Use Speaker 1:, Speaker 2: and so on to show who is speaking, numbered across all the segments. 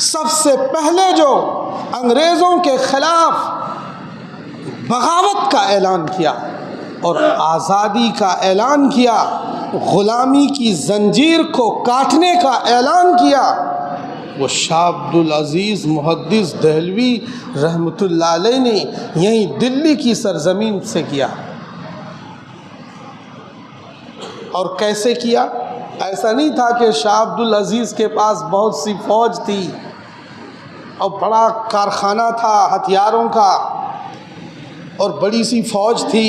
Speaker 1: सबसे पहले जो अंग्रेज़ों के ख़िलाफ़ बगावत का ऐलान किया और आज़ादी का ऐलान किया, ग़ुलामी की ज़ंजीर को काटने का ऐलान किया, वो शाह अब्दुल अज़ीज़ मुहद्दिस देहलवी रहमतुल्लाह अलैह ने यहीं दिल्ली की सरज़मीन से किया। और कैसे किया? ऐसा नहीं था कि शाह अब्दुल अज़ीज़ के पास बहुत सी फ़ौज थी और बड़ा कारखाना था हथियारों का और बड़ी सी फ़ौज थी,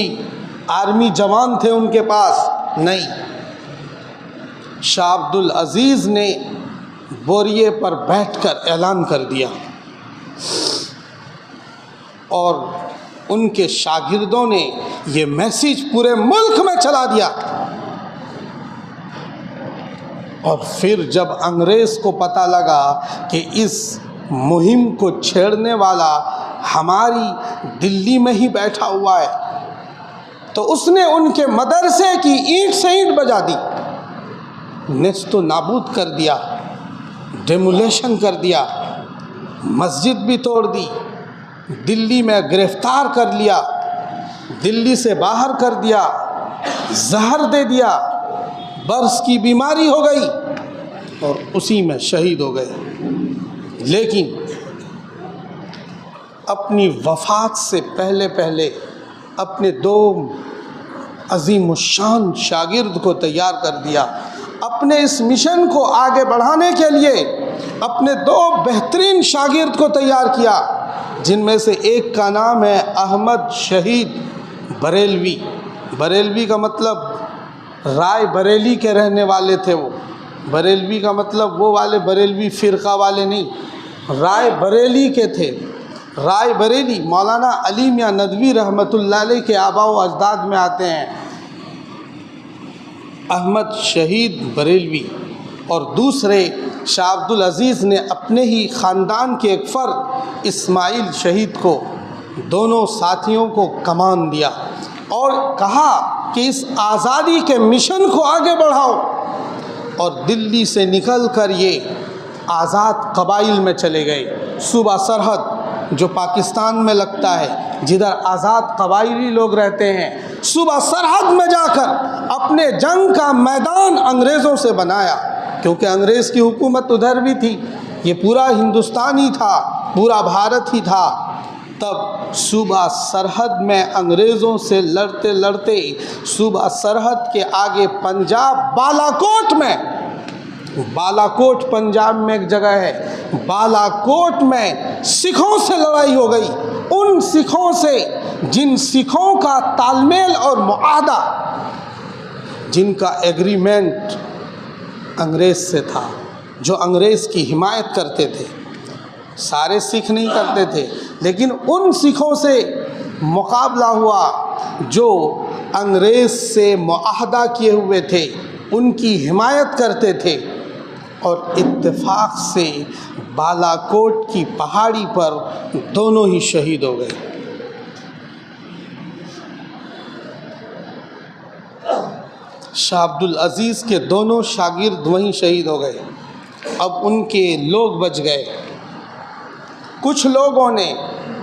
Speaker 1: आर्मी जवान थे उनके पास। नहीं, शाह अब्दुल अज़ीज़ ने बोरिए पर बैठकर ऐलान कर दिया और उनके शागिर्दों ने ये मैसेज पूरे मुल्क में चला दिया। और फिर जब अंग्रेज़ को पता लगा कि इस मुहिम को छेड़ने वाला हमारी दिल्ली में ही बैठा हुआ है, तो उसने उनके मदरसे की ईंट से ईंट बजा दी, नेस्तो नाबूद कर दिया, डेमोलेशन कर दिया, मस्जिद भी तोड़ दी, दिल्ली में गिरफ्तार कर लिया, दिल्ली से बाहर कर दिया, जहर दे दिया, बर्स की बीमारी हो गई और उसी में शहीद हो गए। लेकिन अपनी वफ़ात से पहले पहले अपने दो अज़ीमुश्शान शागिर्द को तैयार कर दिया। अपने इस मिशन को आगे बढ़ाने के लिए अपने दो बेहतरीन शागिर्द को तैयार किया, जिनमें से एक का नाम है अहमद शहीद बरेलवी। बरेलवी का मतलब राय बरेली के रहने वाले थे वो। बरेलवी का मतलब वो वाले बरेलवी फ़िरका वाले नहीं, राय बरेली के थे। राय बरेली मौलाना अली मियां नदवी रहमतुल्लाह अलैह के आबा व अजदाद में आते हैं, अहमद शहीद बरेलवी। और दूसरे शाह अब्दुल अज़ीज़ ने अपने ही ख़ानदान के एक फ़र्द इस्माइल शहीद को, दोनों साथियों को कमान दिया और कहा कि इस आज़ादी के मिशन को आगे बढ़ाओ। और दिल्ली से निकल कर ये आज़ाद कबाइल में चले गए। सूबा सरहद जो पाकिस्तान में लगता है, जिधर आज़ाद कबाइली लोग रहते हैं, सूबा सरहद में जाकर अपने जंग का मैदान अंग्रेज़ों से बनाया, क्योंकि अंग्रेज़ की हुकूमत उधर भी थी, ये पूरा हिंदुस्तान ही था, पूरा भारत ही था। तब सूबा सरहद में अंग्रेज़ों से लड़ते लड़ते सूबा सरहद के आगे पंजाब बालाकोट में, बालाकोट पंजाब में एक जगह है, बालाकोट में सिखों से लड़ाई हो गई। उन सिखों से जिन सिखों का तालमेल और मुआहदा, जिनका एग्रीमेंट अंग्रेज़ से था, जो अंग्रेज़ की हिमायत करते थे। सारे सिख नहीं करते थे, लेकिन उन सिखों से मुकाबला हुआ जो अंग्रेज़ से मुआहदा किए हुए थे, उनकी हिमायत करते थे। और इत्तेफाक से बालाकोट की पहाड़ी पर दोनों ही शहीद हो गए। शाह अब्दुल अज़ीज़ के दोनों शागिर्द वहीं शहीद हो गए। अब उनके लोग बच गए। कुछ लोगों ने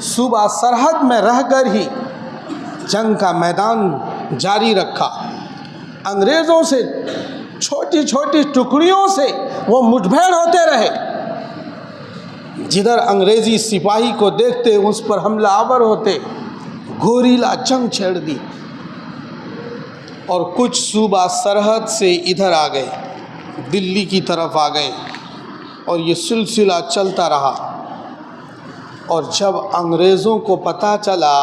Speaker 1: सूबा सरहद में रहकर ही जंग का मैदान जारी रखा। अंग्रेज़ों से छोटी छोटी टुकड़ियों से वो मुठभेड़ होते रहे। जिधर अंग्रेज़ी सिपाही को देखते उस पर हमला आवर होते, गोरीला जंग छेड़ दी। और कुछ सूबा सरहद से इधर आ गए, दिल्ली की तरफ आ गए, और ये सिलसिला चलता रहा। और जब अंग्रेज़ों को पता चला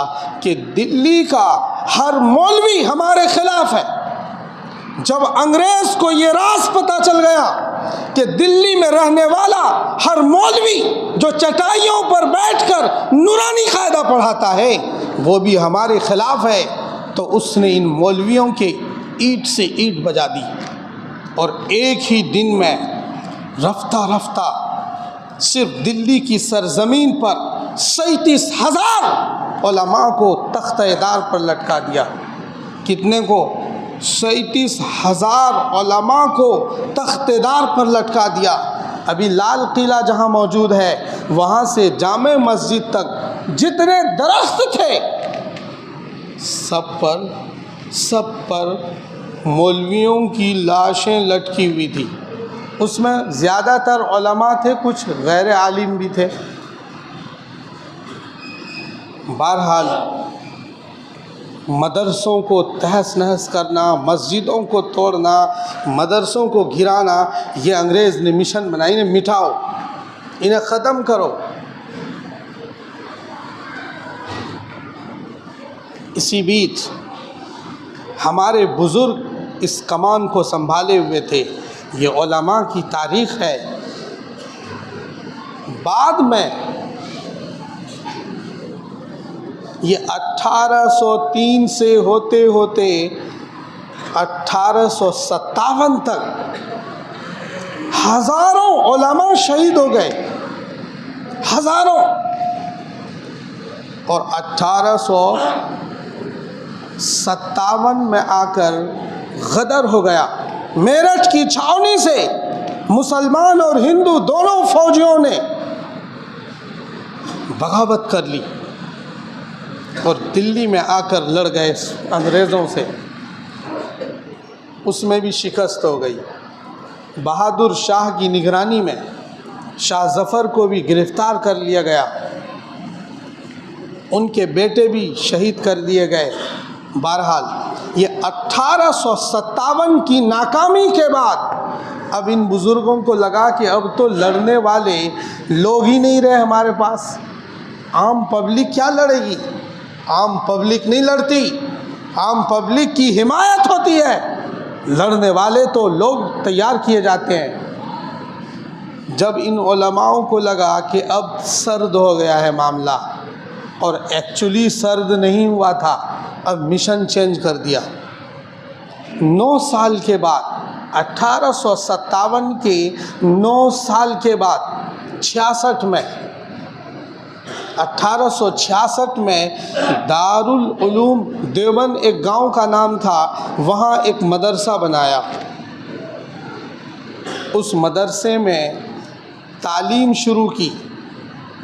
Speaker 1: कि दिल्ली का हर मौलवी हमारे ख़िलाफ़ है, जब अंग्रेज़ को ये राज पता चल गया कि दिल्ली में रहने वाला हर मौलवी जो चटाइयों पर बैठकर नूरानी कायदा पढ़ाता है वो भी हमारे ख़िलाफ़ है, तो उसने इन मौलवियों के ईंट से ईंट बजा दी। और एक ही दिन में रफ्ता रफ्ता सिर्फ दिल्ली की सरज़मीन पर 37,000 उलमा को तख्ते-ए-दार पर लटका दिया। कितने को? 37,000 उलमा को तख्ते-ए-दार पर लटका दिया। अभी लाल किला जहाँ मौजूद है वहाँ से जामे मस्जिद तक जितने दरख्त थे सब पर मौलवियों की लाशें लटकी हुई थी। उसमें ज़्यादातर उलमा थे, कुछ गैर आलिम भी थे। बहरहाल मदरसों को तहस नहस करना, मस्जिदों को तोड़ना, मदरसों को गिराना, ये अंग्रेज़ ने मिशन बनाई। इन्हें मिटाओ, इन्हें ख़त्म करो। इसी बीच हमारे बुज़ुर्ग इस कमान को संभाले हुए थे। ये उलमा की तारीख़ है। बाद में ये 1803 से होते होते 1857 तक हज़ारों उलमा शहीद हो गए, हज़ारों। और 1857 में आकर गदर हो गया। मेरठ की छावनी से मुसलमान और हिंदू दोनों फौजियों ने बगावत कर ली और दिल्ली में आकर लड़ गए अंग्रेज़ों से। उसमें भी शिकस्त हो गई। बहादुर शाह की निगरानी में शाह ज़फ़र को भी गिरफ़्तार कर लिया गया। उनके बेटे भी शहीद कर दिए गए। बहरहाल ये 1857 की नाकामी के बाद अब इन बुज़ुर्गों को लगा कि अब तो लड़ने वाले लोग ही नहीं रहे हमारे पास। आम पब्लिक क्या लड़ेगी? आम पब्लिक नहीं लड़ती, आम पब्लिक की हिमायत होती है। लड़ने वाले तो लोग तैयार किए जाते हैं। जब इन उलमाओं को लगा कि अब सर्द हो गया है मामला, और एक्चुअली सर्द नहीं हुआ था, अब मिशन चेंज कर दिया। 9 साल के बाद 1857 के 9 साल के बाद 66 में 1866 में दारुल उलूम देवबंद एक गांव का नाम था, वहाँ एक मदरसा बनाया। उस मदरसे में तालीम शुरू की,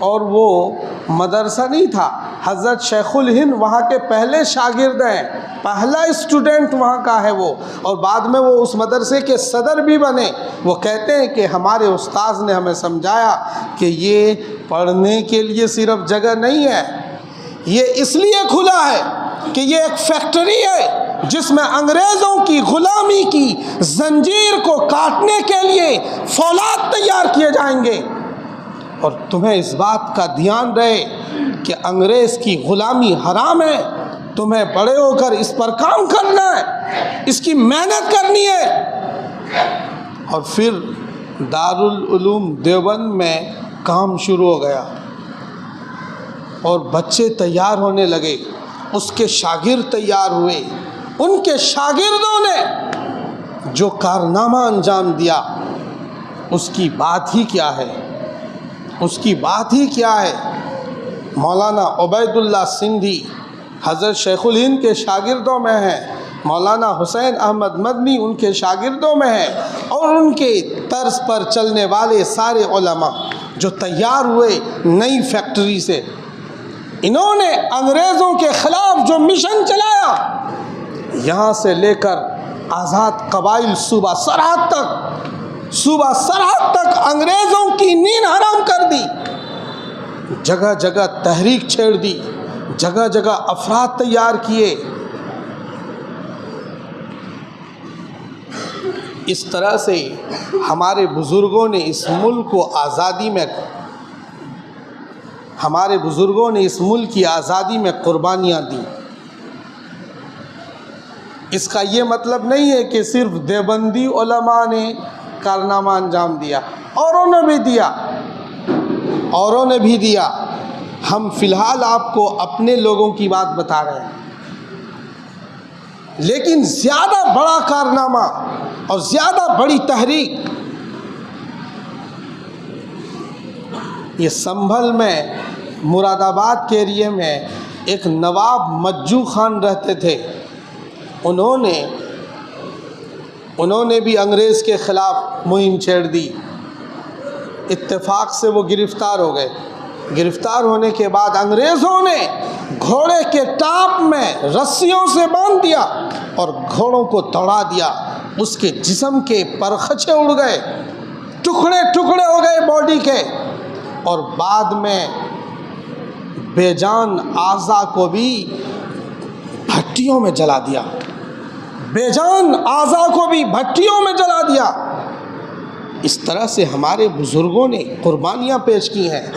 Speaker 1: और वो मदरसा नहीं था, हज़रत शेखुल हिंद वहाँ के पहले शागिर्द हैं, पहला स्टूडेंट वहाँ का है वो, और बाद में वो उस मदरसे के सदर भी बने। वो कहते हैं कि हमारे उस्ताद ने हमें समझाया कि ये पढ़ने के लिए सिर्फ जगह नहीं है, ये इसलिए खुला है कि ये एक फैक्ट्री है जिसमें अंग्रेज़ों की ग़ुलामी की जंजीर को काटने के लिए फौलाद तैयार किए जाएंगे। और तुम्हें इस बात का ध्यान रहे कि अंग्रेज़ की ग़ुलामी हराम है, तुम्हें बड़े होकर इस पर काम करना है, इसकी मेहनत करनी है। और फिर दारुल उलूम देवबंद में काम शुरू हो गया और बच्चे तैयार होने लगे, उसके शागिर्द तैयार हुए। उनके शागिर्दों ने जो कारनामा अंजाम दिया उसकी बात ही क्या है, उसकी बात ही क्या है। मौलाना उबैदुल्ला सिंधी हज़रत शेखुल हिंद के शागिर्दों में हैं, मौलाना हुसैन अहमद मदनी उनके शागिर्दों में हैं, और उनके तर्ज पर चलने वाले सारे उलमा जो तैयार हुए नई फैक्ट्री से। इन्होंने अंग्रेज़ों के ख़िलाफ़ जो मिशन चलाया, यहाँ से लेकर आज़ाद कबाइल सूबा सरहद तक अंग्रेज़ों की नींद हराम कर दी। जगह जगह तहरीक छेड़ दी, जगह जगह अफराद तैयार किए। इस तरह से हमारे बुज़ुर्गों ने इस मुल्क को आज़ादी में, हमारे बुज़ुर्गों ने इस मुल्क की आज़ादी में कुर्बानियाँ दी। इसका ये मतलब नहीं है कि सिर्फ देवबंदी उलमा ने कारनामा अंजाम दिया, औरों ने भी दिया। हम फ़िलहाल आपको अपने लोगों की बात बता रहे हैं, लेकिन ज़्यादा बड़ा कारनामा और ज़्यादा बड़ी तहरीक ये संभल में मुरादाबाद के एरिए में एक नवाब मज्जू खान रहते थे। उन्होंने भी अंग्रेज़ के ख़िलाफ़ मुहिम छेड़ दी। इत्तेफाक से वो गिरफ़्तार हो गए। गिरफ़्तार होने के बाद अंग्रेज़ों ने घोड़े के टाप में रस्सियों से बांध दिया और घोड़ों को दौड़ा दिया। उसके जिस्म के परखचे उड़ गए, टुकड़े टुकड़े हो गए बॉडी के, और बाद में बेजान आज़ा को भी भट्टियों में जला दिया। बेजान आज़ा को भी भट्टियों में जला दिया। इस तरह से हमारे बुज़ुर्गों ने कुर्बानियाँ पेश की हैं।